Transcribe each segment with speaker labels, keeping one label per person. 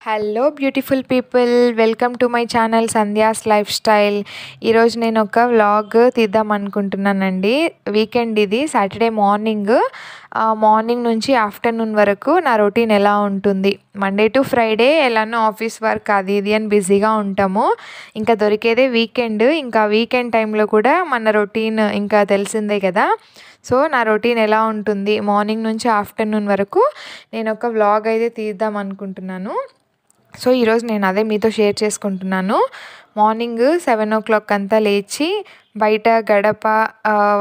Speaker 1: Hello beautiful people, welcome to my channel Sandhya's life style. ఈరోజు నేను ఒక వ్లాగ్ తీద్దాం అనుకుంటున్నానండి. వీకెండ్ ఇది, సాటర్డే మార్నింగ్ నుంచి ఆఫ్టర్నూన్ వరకు నా రొటీన్ ఎలా ఉంటుంది. మండే టు ఫ్రైడే ఎలానో ఆఫీస్ వర్క్ అది ఇది అని బిజీగా ఉంటాము. ఇంకా దొరికేదే వీకెండ్. ఇంకా వీకెండ్ టైంలో కూడా మన రొటీన్ ఇంకా తెలిసిందే కదా. సో నా రొటీన్ ఎలా ఉంటుంది మార్నింగ్ నుంచి ఆఫ్టర్నూన్ వరకు నేను ఒక వ్లాగ్ అయితే తీద్దాం అనుకుంటున్నాను. సో ఈరోజు నేను అదే మీతో షేర్ చేసుకుంటున్నాను. మార్నింగ్ 7 o'clock అంతా లేచి బయట గడప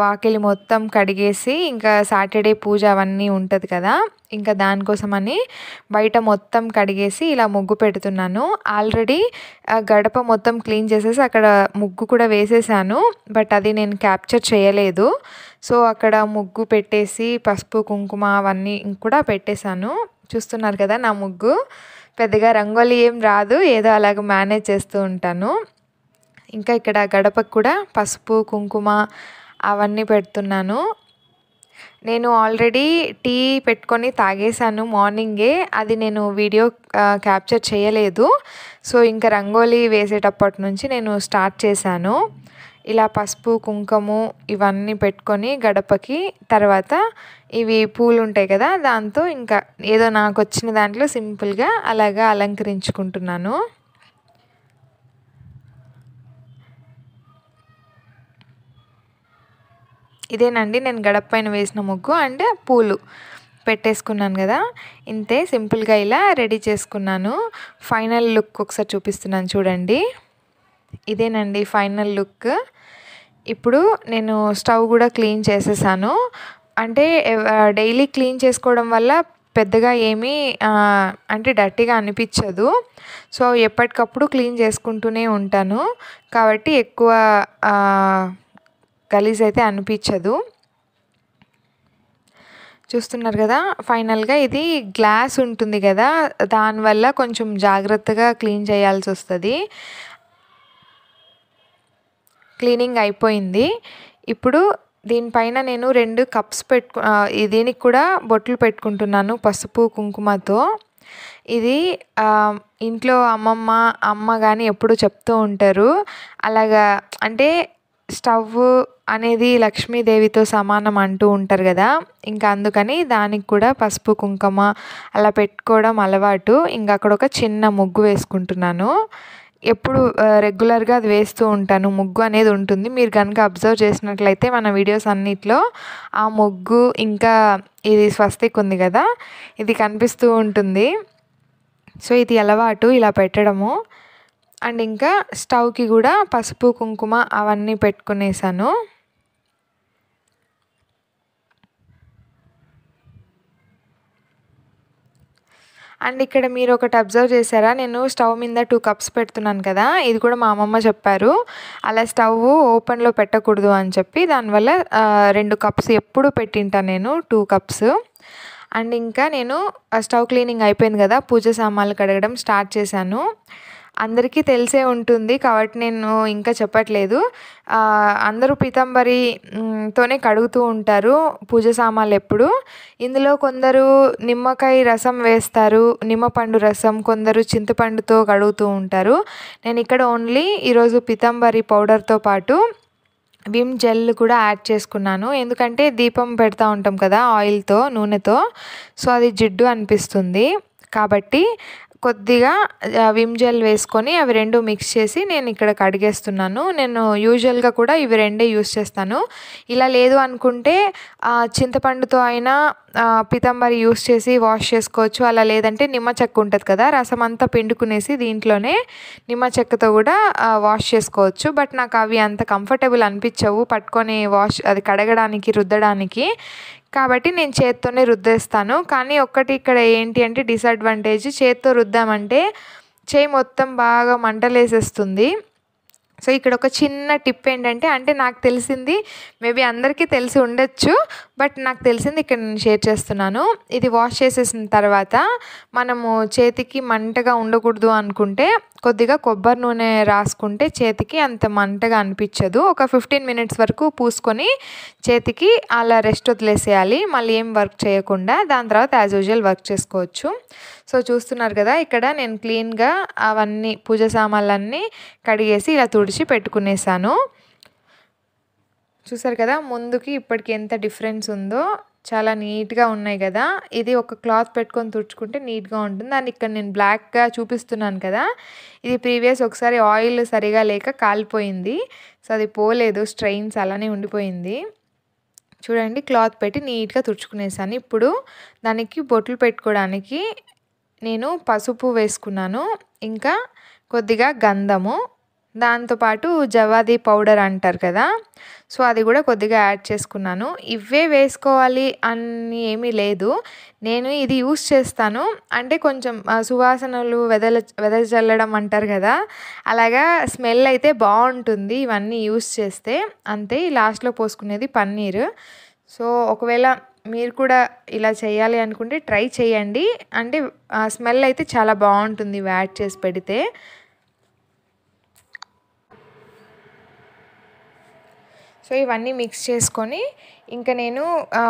Speaker 1: వాకిలి మొత్తం కడిగేసి, ఇంకా సాటర్డే పూజ అవన్నీ ఉంటుంది కదా, ఇంకా దానికోసమని బయట మొత్తం కడిగేసి ఇలా ముగ్గు పెడుతున్నాను. ఆల్రెడీ గడప మొత్తం క్లీన్ చేసేసి అక్కడ ముగ్గు కూడా వేసేసాను, బట్ అది నేను క్యాప్చర్ చేయలేదు. సో అక్కడ ముగ్గు పెట్టేసి పసుపు కుంకుమ అవన్నీ కూడా పెట్టేశాను. చూస్తున్నారు కదా నా ముగ్గు. పెద్దగా రంగోలీ ఏం రాదు, ఏదో అలాగ మేనేజ్ చేస్తూ ఉంటాను. ఇంకా ఇక్కడ గడపకు కూడా పసుపు కుంకుమ అవన్నీ పెడుతున్నాను. నేను ఆల్రెడీ టీ పెట్టుకొని తాగేశాను మార్నింగే, అది నేను వీడియో క్యాప్చర్ చేయలేదు. సో ఇంకా రంగోలీ వేసేటప్పటి నుంచి నేను స్టార్ట్ చేశాను. ఇలా పసుపు కుంకుమ ఇవన్నీ పెట్టుకొని గడపకి, తర్వాత ఇవి పూలు ఉంటాయి కదా, దాంతో ఇంకా ఏదో నాకు వచ్చిన దాంట్లో సింపుల్గా అలాగా అలంకరించుకుంటున్నాను. ఇదేనండి నేను గడప పైన వేసిన ముగ్గు, అండ్ పూలు పెట్టేసుకున్నాను కదా. ఇంతే సింపుల్గా ఇలా రెడీ చేసుకున్నాను. ఫైనల్ లుక్ ఒకసారి చూపిస్తున్నాను చూడండి. ఇదేనండి ఫైనల్ లుక్. ఇప్పుడు నేను స్టవ్ కూడా క్లీన్ చేసేసాను. అంటే డైలీ క్లీన్ చేసుకోవడం వల్ల పెద్దగా ఏమీ అంటే డర్టీగా అనిపించదు. సో ఎప్పటికప్పుడు క్లీన్ చేసుకుంటూనే ఉంటాను కాబట్టి ఎక్కువ గలీజ్ అయితే అనిపించదు. చూస్తున్నారు కదా, ఫైనల్గా ఇది గ్లాస్ ఉంటుంది కదా, దానివల్ల కొంచెం జాగ్రత్తగా క్లీన్ చేయాల్సి వస్తుంది. క్లీనింగ్ అయిపోయింది. ఇప్పుడు దీనిపైన నేను 2 కప్స్ దీనికి కూడా బొట్లు పెట్టుకుంటున్నాను పసుపు కుంకుమతో. ఇది ఇంట్లో అమ్మ కానీ ఎప్పుడు చెప్తూ ఉంటారు, అలాగా అంటే స్టవ్ అనేది లక్ష్మీదేవితో సమానం అంటూ ఉంటారు కదా. ఇంకా అందుకని దానికి కూడా పసుపు కుంకుమ అలా పెట్టుకోవడం అలవాటు. ఇంకా అక్కడ ఒక చిన్న ముగ్గు వేసుకుంటున్నాను. ఎప్పుడు రెగ్యులర్గా అది వేస్తూ ఉంటాను. ముగ్గు అనేది ఉంటుంది. మీరు కనుక అబ్జర్వ్ చేసినట్లయితే మన వీడియోస్ అన్నిట్లో ఆ ముగ్గు, ఇంకా ఇది స్వస్తిక్ ఉంది కదా, ఇది కనిపిస్తూ ఉంటుంది. సో ఇది అలవాటు ఇలా పెట్టడము. అండ్ ఇంకా స్టవ్కి కూడా పసుపు కుంకుమ అవన్నీ పెట్టుకునేసాను. అండ్ ఇక్కడ మీరు ఒకటి అబ్జర్వ్ చేశారా, నేను స్టవ్ మీద 2 కప్స్ పెడుతున్నాను కదా, ఇది కూడా మా అమ్మమ్మ చెప్పారు. అలా స్టవ్ ఓపెన్లో పెట్టకూడదు అని చెప్పి, దానివల్ల 2 కప్స్ ఎప్పుడు పెట్టింటాను నేను, 2 కప్స్. అండ్ ఇంకా నేను స్టవ్ క్లీనింగ్ అయిపోయింది కదా, పూజ సామాన్లు కడగడం స్టార్ట్ చేశాను. అందరికీ తెలిసే ఉంటుంది కాబట్టి నేను ఇంకా చెప్పట్లేదు. అందరూ పీతాంబరితోనే కడుగుతూ ఉంటారు పూజ సామాన్లు ఎప్పుడు. ఇందులో కొందరు నిమ్మకాయ రసం వేస్తారు, నిమ్మపండు రసం, కొందరు చింతపండుతో కడుగుతూ ఉంటారు. నేను ఇక్కడ ఓన్లీ ఈరోజు పీతాంబరి పౌడర్తో పాటు విమ్ జెల్ కూడా యాడ్ చేసుకున్నాను. ఎందుకంటే దీపం పెడతా ఉంటాం కదా ఆయిల్తో, నూనెతో, సో అది జిడ్డు అనిపిస్తుంది కాబట్టి కొద్దిగా విమ్ జెల్ వేసుకొని అవి 2 మిక్స్ చేసి నేను ఇక్కడ కడిగేస్తున్నాను. నేను యూజువల్గా కూడా ఇవి 2 యూస్ చేస్తాను. ఇలా లేదు అనుకుంటే చింతపండుతో అయినా పీతాంబరి యూస్ చేసి వాష్ చేసుకోవచ్చు. అలా లేదంటే నిమ్మ చెక్క ఉంటుంది కదా, రసం అంతా పిండుకునేసి దీంట్లోనే నిమ్మ చెక్కతో కూడా వాష్ చేసుకోవచ్చు. బట్ నాకు అవి అంత కంఫర్టబుల్ అనిపించవు పట్టుకొని అది కడగడానికి, రుద్దడానికి. కాబట్టి నేను చేత్తోనే రుద్దేస్తాను. కానీ ఒక్కటి ఇక్కడ ఏంటి అంటే డిసడ్వాంటేజ్, చేత్తో రుద్దామంటే చేయి మొత్తం బాగా మంటలేసేస్తుంది. సో ఇక్కడ ఒక చిన్న టిప్ ఏంటంటే, అంటే నాకు తెలిసింది, మేబీ అందరికీ తెలిసి ఉండొచ్చు, బట్ నాకు తెలిసింది ఇక్కడ నేను షేర్ చేస్తున్నాను. ఇది వాష్ చేసేసిన తర్వాత మనము చేతికి మంటగా ఉండకూడదు అనుకుంటే కొద్దిగా కొబ్బరి నూనె రాసుకుంటే చేతికి అంత మంటగా అనిపించదు. ఒక 15 మినిట్స్ వరకు పూసుకొని చేతికి అలా రెస్ట్ వదిలేసేయాలి, మళ్ళీ ఏం వర్క్ చేయకుండా. దాని తర్వాత యాజ్ యూజువల్ వర్క్ చేసుకోవచ్చు. సో చూస్తున్నారు కదా, ఇక్కడ నేను క్లీన్గా అవన్నీ పూజ సామాన్లన్నీ కడిగేసి ఇలా తుడిచి పెట్టుకునేసాను. చూసారు కదా ముందుకి ఇప్పటికి ఎంత డిఫరెన్స్ ఉందో, చాలా నీట్గా ఉన్నాయి కదా. ఇది ఒక క్లాత్ పెట్టుకొని తుడుచుకుంటే నీట్గా ఉంటుంది. దాన్ని ఇక్కడ నేను బ్లాక్గా చూపిస్తున్నాను కదా, ఇది ప్రీవియస్ ఒకసారి ఆయిల్ సరిగా లేక కాలిపోయింది. సో అది పోలేదు, స్ట్రెయిన్స్ అలానే ఉండిపోయింది. చూడండి, క్లాత్ పెట్టి నీట్గా తుడుచుకునేసాను. ఇప్పుడు దానికి బొట్లు పెట్టుకోవడానికి నేను పసుపు వేసుకున్నాను, ఇంకా కొద్దిగా గంధము, దాంతోపాటు జవాది పౌడర్ అంటారు కదా, సో అది కూడా కొద్దిగా యాడ్ చేసుకున్నాను. ఇవే వేసుకోవాలి అని ఏమీ లేదు, నేను ఇది యూస్ చేస్తాను అంటే కొంచెం సువాసనలు వెదజల్లడం అంటారు కదా, అలాగా స్మెల్ అయితే బాగుంటుంది ఇవన్నీ యూస్ చేస్తే. అంతే, లాస్ట్లో పోసుకునేది పన్నీర్. సో ఒకవేళ మీరు కూడా ఇలా చేయాలి అనుకుంటే ట్రై చేయండి, అంటే స్మెల్ అయితే చాలా బాగుంటుంది యాడ్ చేసి పెడితే. సో ఇవన్నీ మిక్స్ చేసుకొని ఇంకా నేను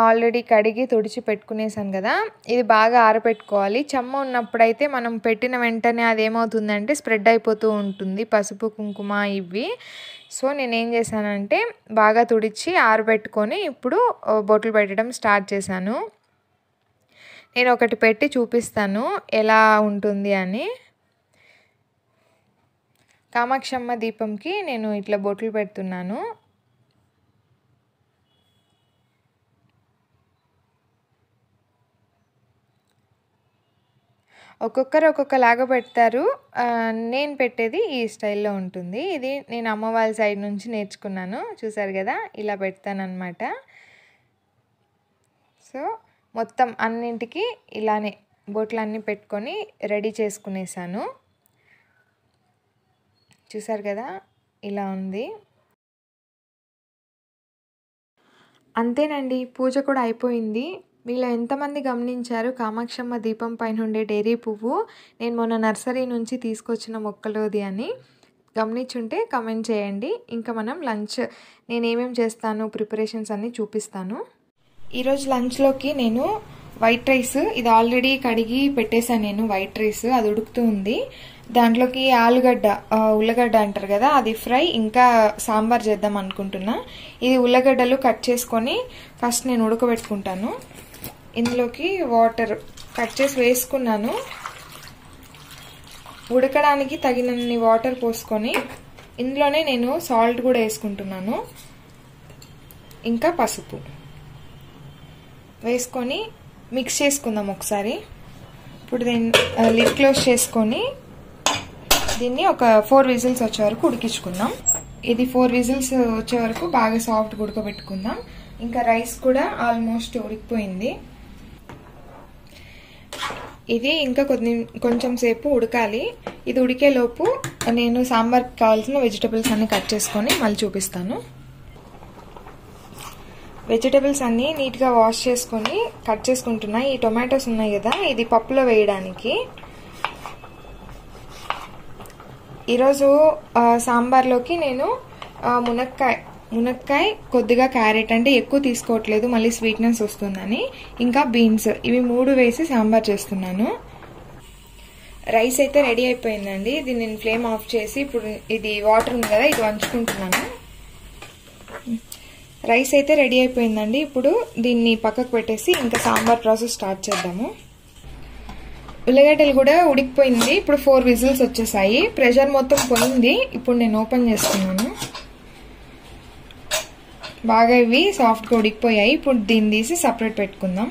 Speaker 1: ఆల్రెడీ కడిగి తుడిచి పెట్టుకునేసాను కదా, ఇది బాగా ఆరబెట్టుకోవాలి. చెమ్మ ఉన్నప్పుడైతే మనం పెట్టిన వెంటనే అది ఏమవుతుందంటే స్ప్రెడ్ అయిపోతూ ఉంటుంది పసుపు కుంకుమ ఇవి. సో నేనేం చేశానంటే బాగా తుడిచి ఆరబెట్టుకొని ఇప్పుడు బొట్లు పెట్టడం స్టార్ట్ చేశాను. నేను ఒకటి పెట్టి చూపిస్తాను ఎలా ఉంటుంది అని. కామాక్షమ్మ దీపంకి నేను ఇట్లా బొట్లు పెడుతున్నాను. ఒక్కొక్కరు ఒక్కొక్కలాగా పెడతారు, నేను పెట్టేది ఈ స్టైల్లో ఉంటుంది. ఇది నేను అమ్మ వాళ్ళ సైడ్ నుంచి నేర్చుకున్నాను. చూసారు కదా, ఇలా పెడతానన్నమాట. సో మొత్తం అన్నింటికి ఇలానే బొట్లన్నీ పెట్టుకొని రెడీ చేసుకునేసాను. చూసారు కదా, ఇలా ఉంది. అంతేనండి, పూజ కూడా అయిపోయింది. మీలో ఎంతమంది గమనించారు కామాక్షమ్మ దీపం పైన ఉండే డైరీ పువ్వు నేను మొన్న నర్సరీ నుంచి తీసుకొచ్చిన మొక్కలోది అని? గమనించుంటే కమెంట్ చేయండి. ఇంకా మనం లంచ్ నేనేమేమి చేస్తాను ప్రిపరేషన్స్ అన్నీ చూపిస్తాను. ఈరోజు లంచ్లోకి నేను వైట్ రైస్, ఇది ఆల్రెడీ కడిగి పెట్టేశాను నేను. వైట్ రైస్ అది ఉడుకుతూ ఉంది, దాంట్లోకి ఆలుగడ్డ ఉల్లగడ్డ అంటారు కదా అది ఫ్రై, ఇంకా సాంబార్ చేద్దాం అనుకుంటున్నా. ఇది ఉల్లగడ్డలు కట్ చేసుకొని ఫస్ట్ నేను ఉడకబెట్టుకుంటాను. ఇందులోకి వాటర్ కట్ చేసి వేసుకున్నాను. ఉడకడానికి తగినన్ని వాటర్ పోసుకొని ఇందులోనే నేను సాల్ట్ కూడా వేసుకుంటున్నాను, ఇంకా పసుపు వేసుకొని మిక్స్ చేసుకుందాం ఒకసారి. ఇప్పుడు దీన్ని లిడ్ క్లోజ్ చేసుకొని దీన్ని ఒక 4 విజిల్స్ వచ్చే వరకు ఉడికించుకుందాం. ఇది 4 విజిల్స్ వచ్చే వరకు బాగా సాఫ్ట్గా ఉడకబెట్టుకుందాం. ఇంకా రైస్ కూడా ఆల్మోస్ట్ ఉడికిపోయింది. ఇది ఇంకా కొంచెం సేపు ఉడకాలి. ఇది ఉడికేలోపు నేను సాంబార్కి కావాల్సిన వెజిటబుల్స్ అన్ని కట్ చేసుకొని మళ్ళీ చూపిస్తాను. వెజిటబుల్స్ అన్ని నీట్గా వాష్ చేసుకొని కట్ చేసుకుంటున్నా. ఈ టొమాటోస్ ఉన్నాయి కదా, ఇది పప్పులో వేయడానికి. ఈరోజు సాంబార్లోకి నేను మునక్కాయ కొద్దిగా క్యారెట్, అంటే ఎక్కువ తీసుకోవట్లేదు మళ్ళీ స్వీట్నెస్ వస్తుందని, ఇంకా బీన్స్, ఇవి 3 వేసి సాంబార్ చేస్తున్నాను. రైస్ అయితే రెడీ అయిపోయిందండి. ఇది నేను ఫ్లేమ్ ఆఫ్ చేసి ఇప్పుడు ఇది వాటర్ ఉంది కదా ఇది వంచుకుంటున్నాను. రైస్ అయితే రెడీ అయిపోయిందండి. ఇప్పుడు దీన్ని పక్కకు పెట్టేసి ఇంకా సాంబార్ ప్రాసెస్ స్టార్ట్ చేద్దాము. ఉల్లిగడ్డలు కూడా ఉడికిపోయింది. ఇప్పుడు 4 విజిల్స్ వచ్చేసాయి, ప్రెషర్ మొత్తం పోయింది. ఇప్పుడు నేను ఓపెన్ చేస్తున్నాను. బాగా ఇవి సాఫ్ట్గా ఉడికిపోయాయి. ఇప్పుడు దీన్ని తీసి సపరేట్ పెట్టుకుందాం.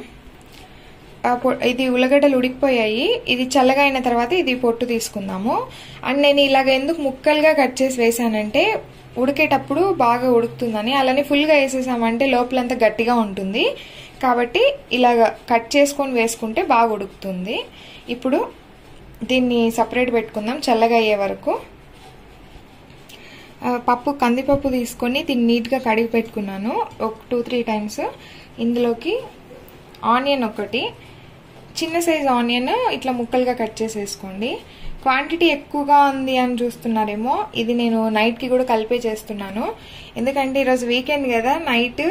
Speaker 1: ఇది ఉల్లగడ్డలు ఉడికిపోయాయి. ఇది చల్లగా అయిన తర్వాత ఇది పొట్టు తీసుకుందాము. అండ్ నేను ఇలాగ ఎందుకు ముక్కలుగా కట్ చేసి వేసానంటే ఉడికేటప్పుడు బాగా ఉడుకుతుందని. అలానే ఫుల్గా వేసేసామంటే లోపలంతా గట్టిగా ఉంటుంది, కాబట్టి ఇలాగ కట్ చేసుకొని వేసుకుంటే బాగా ఉడుకుతుంది. ఇప్పుడు దీన్ని సపరేట్ పెట్టుకుందాం చల్లగా అయ్యే వరకు. కందిపప్పు తీసుకొని దీన్ని నీట్గా కడిగి పెట్టుకున్నాను ఒక 2-3 టైమ్స్. ఇందులోకి ఆనియన్ ఒకటి, చిన్న సైజ్ ఆనియన్ ఇట్లా ముక్కలుగా కట్ చేసేసుకోండి. క్వాంటిటీ ఎక్కువగా ఉంది అని చూస్తున్నారేమో, ఇది నేను నైట్కి కూడా కలిపే చేస్తున్నాను. ఎందుకంటే ఈరోజు వీకెండ్ కదా, నైట్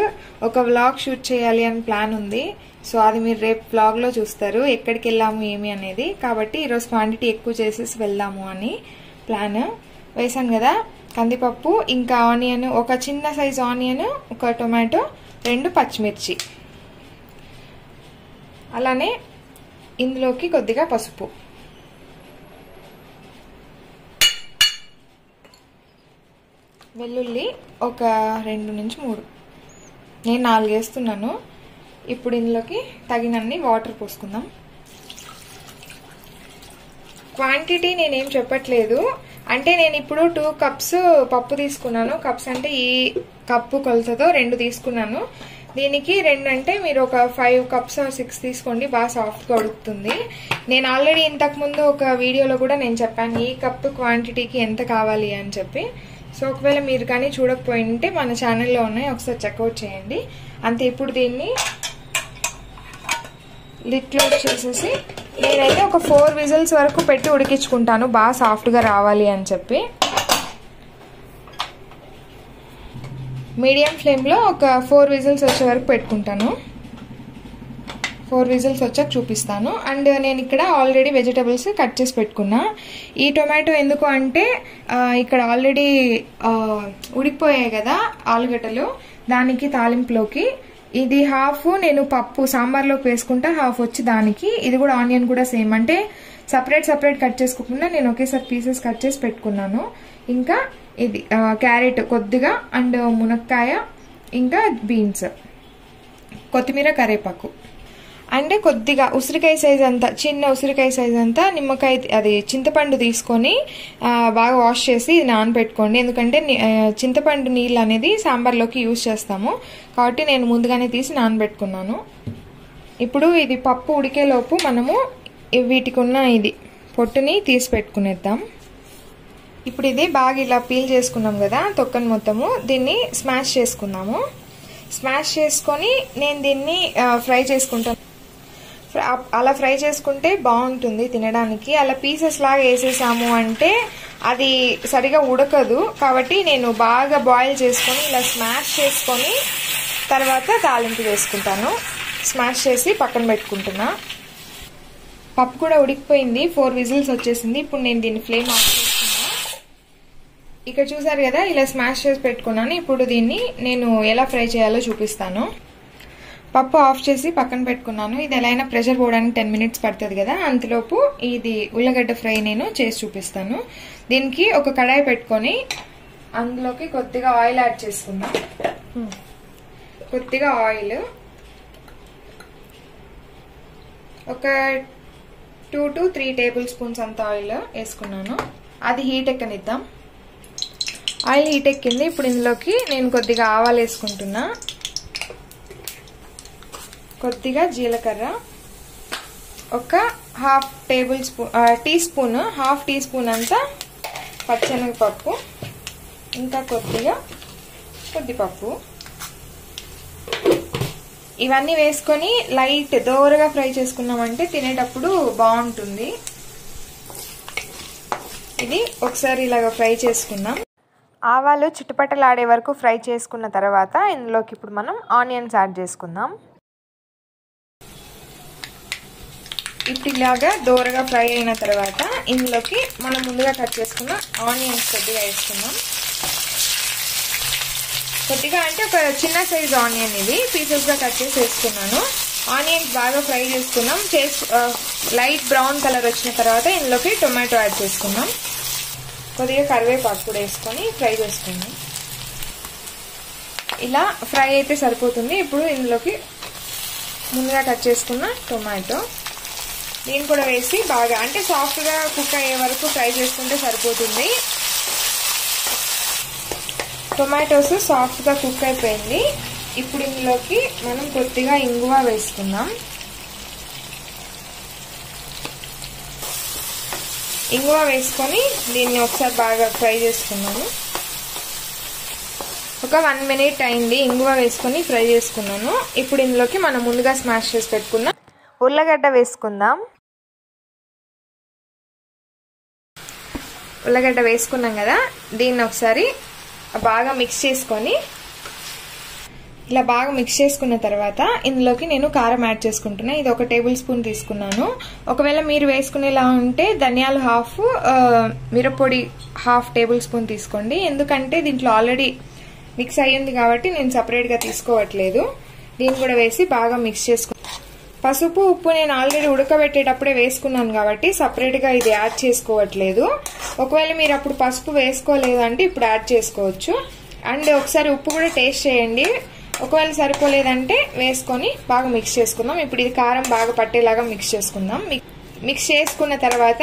Speaker 1: ఒక వ్లాగ్ షూట్ చేయాలి అని ప్లాన్ ఉంది. సో అది మీరు రేపు వ్లాగ్లో చూస్తారు ఎక్కడికి వెళ్ళాము ఏమి అనేది. కాబట్టి ఈరోజు క్వాంటిటీ ఎక్కువ చేసేసి వెళ్దాము అని ప్లాన్ వేసాను కదా. కందిపప్పు, ఇంకా ఆనియన్, ఒక చిన్న సైజ్ ఆనియన్, ఒక టొమాటో, 2 పచ్చిమిర్చి, అలానే ఇందులోకి కొద్దిగా పసుపు, వెల్లుల్లి ఒక 2 నుంచి 3, నేను 4 వేస్తున్నాను. ఇప్పుడు ఇందులోకి తగినన్ని వాటర్ పోసుకుందాం. క్వాంటిటీ నేనేం చెప్పట్లేదు, అంటే నేను ఇప్పుడు 2 కప్స్ పప్పు తీసుకున్నాను. కప్స్ అంటే ఈ కప్పు కొలతతో 2 తీసుకున్నాను. దీనికి 2 అంటే మీరు ఒక 5 కప్స్ 6 తీసుకోండి, బాగా సాఫ్ట్గా ఉడుకుతుంది. నేను ఆల్రెడీ ఇంతకుముందు ఒక వీడియోలో కూడా నేను చెప్పాను ఈ కప్పు క్వాంటిటీకి ఎంత కావాలి అని చెప్పి. సో ఒకవేళ మీరు కానీ చూడకపోయింటే మన ఛానల్లో ఉన్నాయి, ఒకసారి చెక్అవుట్ చేయండి. అంతే. ఇప్పుడు దీన్ని లిడ్ క్లోజ్ చేసేసి నేనైతే ఒక 4 విజిల్స్ వరకు పెట్టి ఉడికించుకుంటాను, బాగా సాఫ్ట్గా రావాలి అని చెప్పి. మీడియం ఫ్లేమ్లో ఒక 4 విజిల్స్ వచ్చే వరకు పెట్టుకుంటాను. 4 విజిల్స్ వచ్చాక చూపిస్తాను. అండ్ నేను ఇక్కడ ఆల్రెడీ వెజిటబుల్స్ కట్ చేసి పెట్టుకున్నా. ఈ టొమాటో ఎందుకు అంటే ఇక్కడ ఆల్రెడీ ఉడికిపోయాయి కదా ఆలుగడ్డలు, దానికి తాలింపులోకి ఇది హాఫ్ నేను పప్పు సాంబార్లోకి వేసుకుంటా, హాఫ్ వచ్చి దానికి. ఇది కూడా ఆనియన్ కూడా సేమ్, అంటే సపరేట్ కట్ చేసుకోకుండా నేను ఒకేసారి పీసెస్ కట్ చేసి పెట్టుకున్నాను. ఇంకా ఇది క్యారెట్ కొద్దిగా, అండ్ మునక్కాయ, ఇంకా బీన్స్, కొత్తిమీర, కరివేపాకు, అంటే కొద్దిగా ఉసిరికాయ సైజ్ అంతా, చిన్న ఉసిరికాయ సైజ్ అంతా నిమ్మకాయ, అది చింతపండు తీసుకొని బాగా వాష్ చేసి నానబెట్టుకోండి. ఎందుకంటే చింతపండు నీళ్ళు అనేది సాంబార్లోకి యూజ్ చేస్తాము, కాబట్టి నేను ముందుగానే తీసి నానబెట్టుకున్నాను. ఇప్పుడు ఇది పప్పు ఉడికేలోపు మనము వీటికి ఉన్న ఇది పొట్టుని తీసి పెట్టుకునేద్దాం. ఇప్పుడు ఇది బాగా ఇలా పీల్ చేసుకున్నాం కదా తొక్కను మొత్తము, దీన్ని స్మాష్ చేసుకున్నాము. స్మాష్ చేసుకొని నేను దీన్ని ఫ్రై చేసుకుంటాను. అలా ఫ్రై చేసుకుంటే బాగుంటుంది తినడానికి. అలా పీసెస్ లాగా వేసేసాము అంటే అది సరిగా ఉడకదు, కాబట్టి నేను బాగా బాయిల్ చేసుకొని ఇలా స్మాష్ చేసుకొని తర్వాత తాలింపు వేసుకుంటాను. స్మాష్ చేసి పక్కన పెట్టుకుంటున్నా. పప్పు కూడా ఉడికిపోయింది, 4 విజిల్స్ వచ్చేసింది. ఇప్పుడు నేను దీన్ని ఫ్లేమ్ ఆఫ్ చేస్తున్నా. ఇక్కడ చూసారు కదా, ఇలా స్మాష్ చేసి పెట్టుకున్నాను. ఇప్పుడు దీన్ని నేను ఎలా ఫ్రై చేయాలో చూపిస్తాను. పప్పు ఆఫ్ చేసి పక్కన పెట్టుకున్నాను. ఇది ఎలా అయినా ప్రెషర్ పోవడానికి 10 మినిట్స్ పడుతుంది కదా, అంతలోపు ఇది ఉల్లగడ్డ ఫ్రై నేను చేసి చూపిస్తాను. దీనికి ఒక కడాయి పెట్టుకొని అందులోకి కొద్దిగా ఆయిల్ యాడ్ చేసుకుందాం. కొద్దిగా ఆయిల్, ఒక 2 to 3 టేబుల్ స్పూన్స్ అంత ఆయిల్ వేసుకున్నాను. అది హీట్ ఎక్కనిద్దాం. ఆయిల్ హీట్ ఎక్కింది. ఇప్పుడు ఇందులోకి నేను కొద్దిగా ఆవాలు వేసుకుంటున్నా, కొద్దిగా జీలకర్ర, ఒక హాఫ్ టీ స్పూన్ అంతా పచ్చెనగపప్పు, ఇంకా కొద్దిగా ఉద్దిపప్పు, ఇవన్నీ వేసుకొని లైట్ దోరగా ఫ్రై చేసుకున్నామంటే తినేటప్పుడు బాగుంటుంది. ఇది ఒకసారి ఇలాగ ఫ్రై చేసుకుందాం. ఆవాలు చిటపటలాడే వరకు ఫ్రై చేసుకున్న తర్వాత ఇందులోకి ఇప్పుడు మనం ఆనియన్స్ యాడ్ చేసుకుందాం. ఇప్పుడు ఇలాగా దోరగా ఫ్రై అయిన తర్వాత ఇందులోకి మనం ముందుగా కట్ చేసుకున్న ఆనియన్స్ కొద్దిగా వేసుకుందాం. కొద్దిగా అంటే ఒక చిన్న సైజ్ ఆనియన్ ఇది పీసెస్గా కట్ చేసి వేసుకున్నాను. ఆనియన్స్ బాగా ఫ్రై చేసుకున్నాం. లైట్ బ్రౌన్ కలర్ వచ్చిన తర్వాత ఇందులోకి టొమాటో యాడ్ చేసుకున్నాం. కొద్దిగా కరివేపాకు కూడా వేసుకొని ఫ్రై చేసుకున్నాం. ఇలా ఫ్రై అయితే సరిపోతుంది. ఇప్పుడు ఇందులోకి ముందుగా కట్ చేసుకున్న టొమాటో, దీన్ని కూడా వేసి బాగా అంటే సాఫ్ట్గా కుక్ అయ్యే వరకు ఫ్రై చేసుకుంటే సరిపోతుంది. టొమాటోస్ సాఫ్ట్గా కుక్ అయిపోయింది. ఇప్పుడు ఇందులోకి మనం కొద్దిగా ఇంగువ వేసుకుందాం. ఇంగువ వేసుకొని దీన్ని ఒకసారి బాగా ఫ్రై చేసుకున్నాను. ఒక 1 మినిట్ అయింది ఇంగువ వేసుకొని ఫ్రై చేసుకున్నాను. ఇప్పుడు ఇందులోకి మనం ముందుగా స్మాష్ చేసి పెట్టుకున్న ఉల్లగడ్డ వేసుకుందాం. ఉల్లగడ్డ వేసుకున్నాం కదా, దీన్ని ఒకసారి బాగా మిక్స్ చేసుకొని, ఇలా బాగా మిక్స్ చేసుకున్న తర్వాత ఇందులోకి నేను కారం యాడ్ చేసుకుంటున్నా. ఇది 1 టేబుల్ స్పూన్ తీసుకున్నాను. ఒకవేళ మీరు వేసుకునేలా ఉంటే ధనియాలు హాఫ్, మిరప్పొడి హాఫ్ టేబుల్ స్పూన్ తీసుకోండి. ఎందుకంటే దీంట్లో ఆల్రెడీ మిక్స్ అయ్యింది కాబట్టి నేను సపరేట్గా తీసుకోవట్లేదు. దీన్ని కూడా వేసి బాగా మిక్స్ చేసుకున్నాను. పసుపు ఉప్పు నేను ఆల్రెడీ ఉడకబెట్టేటప్పుడే వేసుకున్నాను కాబట్టి సపరేట్గా ఇది యాడ్ చేసుకోవట్లేదు. ఒకవేళ మీరు అప్పుడు పసుపు వేసుకోలేదు అంటే ఇప్పుడు యాడ్ చేసుకోవచ్చు. అండ్ ఒకసారి ఉప్పు కూడా టేస్ట్ చేయండి. ఒకవేళ సరిపోలేదంటే వేసుకొని బాగా మిక్స్ చేసుకుందాం. ఇప్పుడు ఇది కారం బాగా పట్టేలాగా మిక్స్ చేసుకుందాం. మిక్స్ చేసుకున్న తర్వాత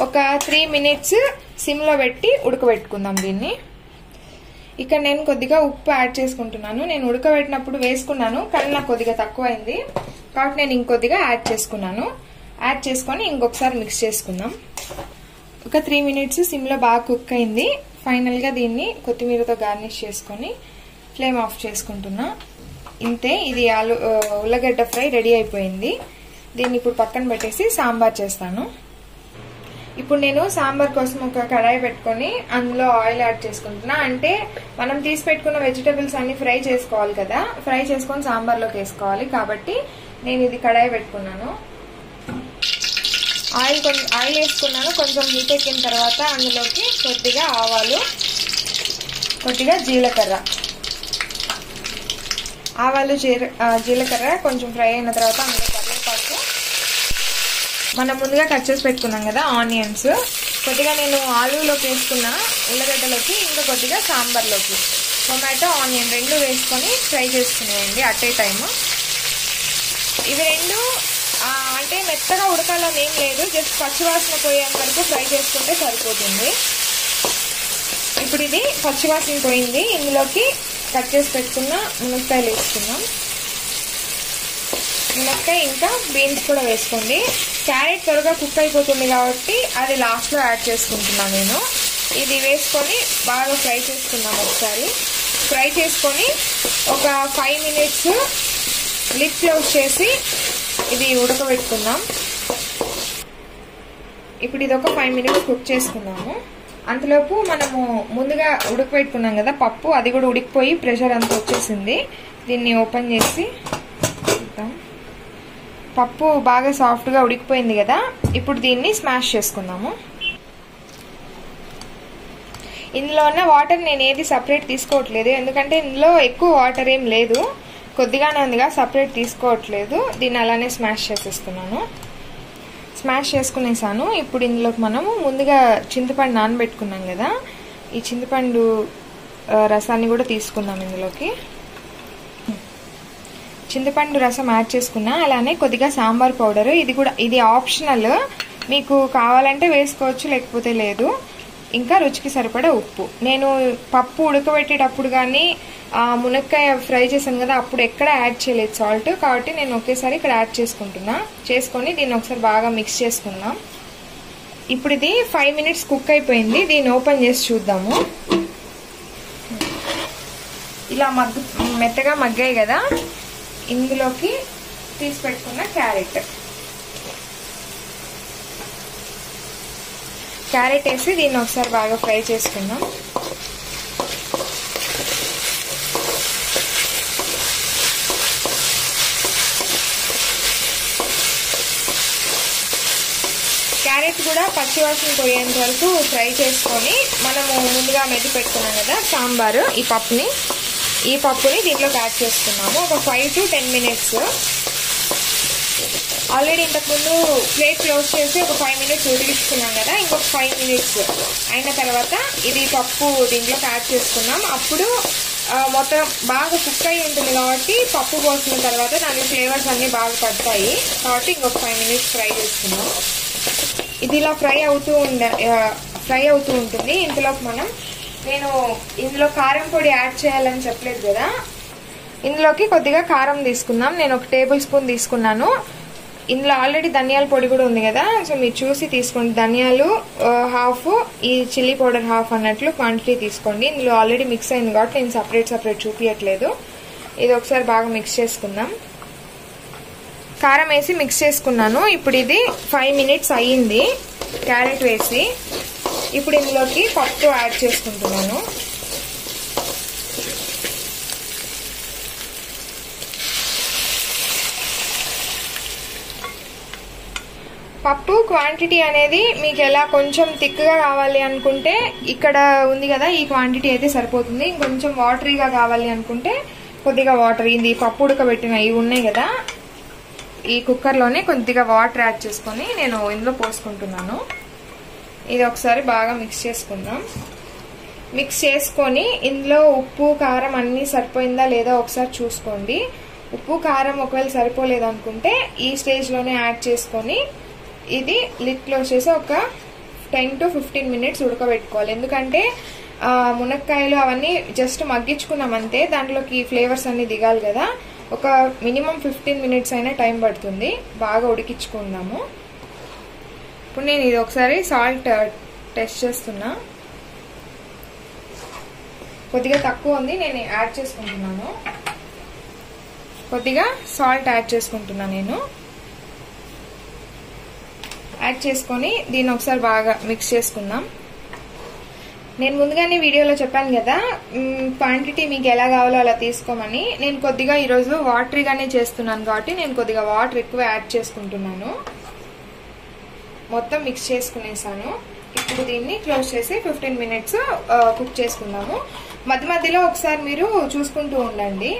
Speaker 1: ఒక 3 మినిట్స్ సిమ్లో పెట్టి ఉడకబెట్టుకుందాం దీన్ని. ఇక్కడ నేను కొద్దిగా ఉప్పు యాడ్ చేసుకుంటున్నాను. నేను ఉడకబెట్టినప్పుడు వేసుకున్నాను కానీ నాకు కొద్దిగా తక్కువైంది కాబట్టి నేను ఇంకొద్దిగా యాడ్ చేసుకున్నాను. యాడ్ చేసుకొని ఇంకొకసారి మిక్స్ చేసుకుందాం. ఒక 3 మినిట్స్ సిమ్లో బాగా కుక్ అయింది. ఫైనల్గా దీన్ని కొత్తిమీరతో గార్నిష్ చేసుకొని ఫ్లేమ్ ఆఫ్ చేసుకుంటున్నా. ఇంతే, ఇది ఉల్లగడ్డ ఫ్రై రెడీ అయిపోయింది. దీన్ని ఇప్పుడు పక్కన పెట్టేసి సాంబార్ చేస్తాను. ఇప్పుడు నేను సాంబార్ కోసం ఒక కడాయి పెట్టుకొని అందులో ఆయిల్ యాడ్ చేసుకుంటున్నా. అంటే మనం తీసి పెట్టుకున్న వెజిటబుల్స్ అన్ని ఫ్రై చేసుకోవాలి కదా, ఫ్రై చేసుకొని సాంబార్లోకి వేసుకోవాలి కాబట్టి నేను ఇది కడాయి పెట్టుకున్నాను. ఆయిల్ వేసుకున్నాను. కొంచెం హీట్ ఎక్కిన తర్వాత అందులోకి కొద్దిగా ఆవాలు, కొద్దిగా జీలకర్ర, జీలకర్ర కొంచెం ఫ్రై అయిన తర్వాత అందులో కరివేపాకు, మనం ముందుగా కట్ చేసి పెట్టుకున్నాం కదా ఆనియన్స్, కొద్దిగా నేను ఆలూలోకి వేసుకున్నా, ఉల్లగడ్డలోకి, ఇంకా కొద్దిగా సాంబార్లోకి టొమాటో ఆనియన్ 2 వేసుకొని ఫ్రై చేసుకునేయండి అట్ ఏ టైమ్. ఇవి 2 అంటే మెత్తగా ఉడకాలని ఏం లేదు, జస్ట్ పచ్చివాసన పోయేంత వరకు ఫ్రై చేసుకుంటే సరిపోతుంది. ఇప్పుడు ఇది పచ్చివాసన పోయింది. ఇందులోకి కట్ చేసి పెట్టుకున్న మునక్కాయలు వేసుకుందాం. మునక్కాయ ఇంకా బీన్స్ కూడా వేసుకోండి. క్యారెట్ త్వరగా కుక్ అయిపోతుంది కాబట్టి అది లాస్ట్లో యాడ్ చేసుకుంటున్నాను నేను. ఇది వేసుకొని బాగా ఫ్రై చేసుకుందాం. ఒకసారి ఫ్రై చేసుకొని ఒక 5 మినిట్స్ లిడ్ క్లోజ్ చేసి ఇది ఉడకబెట్టుకుందాం. ఇప్పుడు ఇది ఒక 5 మినిట్స్ కుక్ చేసుకుందాము. అంతలోపు మనము ముందుగా ఉడకబెట్టుకున్నాం కదా పప్పు, అది కూడా ఉడికిపోయి ప్రెషర్ అంతా వచ్చేసింది. దీన్ని ఓపెన్ చేసి చూద్దాం. పప్పు బాగా సాఫ్ట్గా ఉడికిపోయింది కదా, ఇప్పుడు దీన్ని స్మాష్ చేసుకుందాము. ఇందులో ఉన్న వాటర్ నేను ఏది సపరేట్ తీసుకోవట్లేదు, ఎందుకంటే ఇందులో ఎక్కువ వాటర్ ఏం లేదు, కొద్దిగానే ఉందిగా, సపరేట్ తీసుకోవట్లేదు. దీన్ని అలానే స్మాష్ చేసేస్తున్నాను. స్మాష్ చేసుకునేసాను. ఇప్పుడు ఇందులోకి మనము ముందుగా చింతపండు నానబెట్టుకున్నాం కదా, ఈ చింతపండు రసాన్ని కూడా తీసుకుందాం. ఇందులోకి చింతపండు రసం యాడ్ చేసుకున్నా. అలానే కొద్దిగా సాంబార్ పౌడర్, ఇది ఆప్షనల్, మీకు కావాలంటే వేసుకోవచ్చు లేకపోతే లేదు. ఇంకా రుచికి సరిపడా ఉప్పు. నేను పప్పు ఉడకబెట్టేటప్పుడు కానీ మునక్కాయ ఫ్రై చేశాను కదా అప్పుడు ఎక్కడ యాడ్ చేయలేదు సాల్ట్, కాబట్టి నేను ఒకేసారి ఇక్కడ యాడ్ చేసుకుంటున్నా. చేసుకొని దీన్ని ఒకసారి బాగా మిక్స్ చేసుకుందాం. ఇప్పుడు ఇది 5 మినిట్స్ కుక్ అయిపోయింది. దీన్ని ఓపెన్ చేసి చూద్దాము. ఇలా మెత్తగా మగ్గాయి కదా, ఇందులోకి తీసి పెట్టుకున్న క్యారెట్ వేసి దీన్ని ఒకసారి బాగా ఫ్రై చేసుకుందాం. క్యారెట్ కూడా పచ్చివాసన పోయేంత వరకు ఫ్రై చేసుకొని మనము ముందుగా మెది పెట్టుకున్నాం కదా సాంబారు, ఈ పప్పుని దీంట్లోకి యాడ్ చేసుకున్నాము. ఒక 5 to 10 మినిట్స్. ఆల్రెడీ ఇంతకుముందు ప్లేట్ క్లోజ్ చేసి ఒక 5 మినిట్స్ ఉడికించుకున్నాం కదా, ఇంకొక 5 మినిట్స్ అయిన తర్వాత ఇది పప్పు దీంట్లోకి యాడ్ చేసుకున్నాం. అప్పుడు మొత్తం బాగా కుక్ అయి ఉంటుంది కాబట్టి పప్పు పోసిన తర్వాత దాని ఫ్లేవర్స్ అన్నీ బాగా పడతాయి కాబట్టి ఇంకొక 5 మినిట్స్ ఫ్రై చేసుకున్నాం. ఇది ఇలా ఫ్రై అవుతూ ఉంటుంది. ఇందులోకి నేను ఇందులో కారం పొడి యాడ్ చేయాలని చెప్పలేదు కదా, ఇందులోకి కొద్దిగా కారం తీసుకుందాం. నేను 1 టేబుల్ స్పూన్ తీసుకున్నాను. ఇందులో ఆల్రెడీ ధనియాల పొడి కూడా ఉంది కదా, సో మీరు చూసి తీసుకోండి. ధనియాలు హాఫ్, ఈ చిల్లీ పౌడర్ హాఫ్ అన్నట్లు క్వాంటిటీ తీసుకోండి. ఇందులో ఆల్రెడీ మిక్స్ అయింది కాబట్టి నేను సపరేట్ చూపించట్లేదు. ఇది ఒకసారి బాగా మిక్స్ చేసుకుందాం. కారం వేసి మిక్స్ చేసుకున్నాను. ఇప్పుడు ఇది 5 minutes అయ్యింది క్యారెట్ వేసి. ఇప్పుడు ఇందులోకి పప్పు యాడ్ చేసుకుంటున్నాను. పప్పు క్వాంటిటీ అనేది మీకు ఎలా కొంచెం థిక్గా కావాలి అనుకుంటే ఇక్కడ ఉంది కదా, ఈ క్వాంటిటీ అయితే సరిపోతుంది. ఇంకొంచెం వాటరీగా కావాలి అనుకుంటే కొద్దిగా వాటర్, ఇది పప్పు ఉడకబెట్టిన ఇవి ఉన్నాయి కదా, ఈ కుక్కర్లోనే కొద్దిగా వాటర్ యాడ్ చేసుకొని నేను ఇందులో పోసుకుంటున్నాను. ఇది ఒకసారి బాగా మిక్స్ చేసుకుందాం. మిక్స్ చేసుకొని ఇందులో ఉప్పు కారం అన్నీ సరిపోయిందా లేదా ఒకసారి చూసుకోండి. ఉప్పు కారం ఒకవేళ సరిపోలేదు అనుకుంటే ఈ స్టేజ్లోనే యాడ్ చేసుకొని ఇది లిడ్ క్లోజ్ చేసి ఒక 10 to 15 minutes ఉడకబెట్టుకోవాలి. ఎందుకంటే మునక్కాయలు అవన్నీ జస్ట్ మగ్గించుకున్నాం అంతే, దాంట్లోకి ఫ్లేవర్స్ అన్ని దిగాలి కదా. ఒక మినిమం 15 minutes అయినా టైం పడుతుంది. బాగా ఉడికించుకుందాము. ఇప్పుడు నేను ఇది ఒకసారి సాల్ట్ టెస్ట్ చేస్తున్నా. కొద్దిగా తక్కువ ఉంది, నేను యాడ్ చేసుకుంటున్నాను. కొద్దిగా సాల్ట్ యాడ్ చేసుకుంటున్నా నేను. యాడ్ చేసుకొని దీన్ని ఒకసారి బాగా మిక్స్ చేసుకుందాం. నేను ముందుగానే వీడియోలో చెప్పాను కదా క్వాంటిటీ మీకు ఎలా కావాలో అలా తీసుకోమని. నేను కొద్దిగా ఈరోజు వాటరీగానే చేస్తున్నాను కాబట్టి నేను కొద్దిగా వాటర్ ఎక్కువ యాడ్ చేసుకుంటున్నాను. మొత్తం మిక్స్ చేసుకునేసాను. ఇప్పుడు దీన్ని క్లోజ్ చేసి 15 minutes కుక్ చేసుకుందాము. మధ్య మధ్యలో ఒకసారి మీరు చూసుకుంటూ ఉండండి,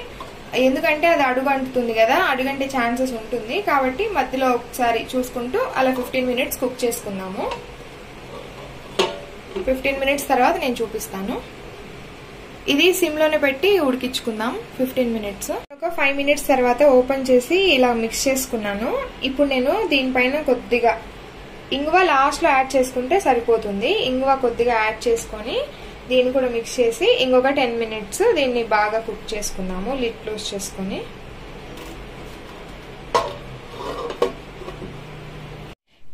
Speaker 1: ఎందుకంటే అది అడుగు అంటుతుంది కదా, అడుగంటే ఛాన్సెస్ ఉంటుంది. కాబట్టి మధ్యలో ఒకసారి చూసుకుంటూ అలా 15 minutes కుక్ చేసుకుందాము. 15 minutes తర్వాత నేను చూపిస్తాను. ఇది సిమ్లోనే పెట్టి ఉడికించుకుందాం 15 minutes. ఒక 5 minutes తర్వాత ఓపెన్ చేసి ఇలా మిక్స్ చేసుకున్నాను. ఇప్పుడు నేను దీనిపైన కొద్దిగా ఇంగువ లాస్ట్లో యాడ్ చేసుకుంటే సరిపోతుంది. ఇంగువ కొద్దిగా యాడ్ చేసుకొని దీన్ని కూడా మిక్స్ చేసి ఇంకొక 10 minutes దీన్ని బాగా కుక్ చేసుకుందాము లిడ్ క్లోజ్ చేసుకొని.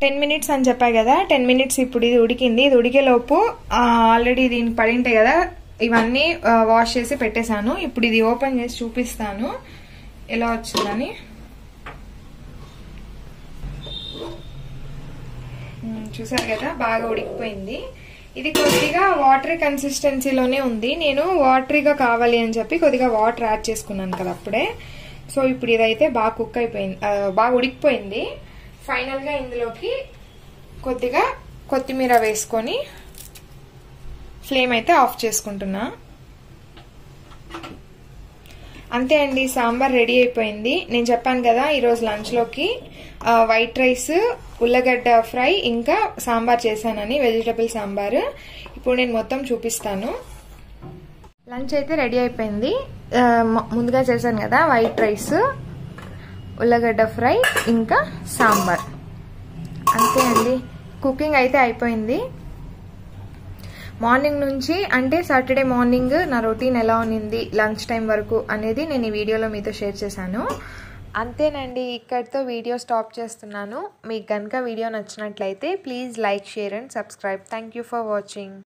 Speaker 1: 10 minutes అని చెప్పాయి కదా, 10 minutes ఇప్పుడు ఇది ఉడికింది. ఇది ఉడికేలోపు ఆల్రెడీ దీనికి పడి ఉంటాయి కదా, ఇవన్నీ వాష్ చేసి పెట్టేశాను. ఇప్పుడు ఇది ఓపెన్ చేసి చూపిస్తాను ఎలా వచ్చిందని. చూసారు కదా, బాగా ఉడికిపోయింది. ఇది కొద్దిగా వాటరీ కన్సిస్టెన్సీలోనే ఉంది. నేను వాటరీగా కావాలి అని చెప్పి కొద్దిగా వాటర్ యాడ్ చేసుకున్నాను కదా అప్పుడే. సో ఇప్పుడు ఇదైతే బాగా కుక్ అయిపోయింది, బాగా ఉడికిపోయింది. ఫైనల్గా ఇందులోకి కొద్దిగా కొత్తిమీర వేసుకొని ఫ్లేమ్ అయితే ఆఫ్ చేసుకుంటున్నా. అంతే అండి, సాంబార్ రెడీ అయిపోయింది. నేను చెప్పాను కదా ఈరోజు లంచ్లోకి వైట్ రైస్, ఉల్లగడ్డ ఫ్రై ఇంకా సాంబార్ చేశానని, వెజిటబుల్ సాంబార్. ఇప్పుడు నేను మొత్తం చూపిస్తాను. లంచ్ అయితే రెడీ అయిపోయింది. ముందుగా చేశాను కదా వైట్ రైస్, ఉల్లగడ్డ ఫ్రై ఇంకా సాంబార్. అంతే అండి, కుకింగ్ అయితే అయిపోయింది. మార్నింగ్ నుంచి అంటే సాటర్డే మార్నింగ్ నా రొటీన్ ఎలా ఉన్నింది లంచ్ టైం వరకు అనేది నేను ఈ వీడియోలో మీతో షేర్ చేశాను. అంతేనండి, ఇక్కడితో వీడియో స్టాప్ చేస్తున్నాను. మీకు కనుక వీడియో నచ్చినట్లయితే please like, share and subscribe. Thank you for watching.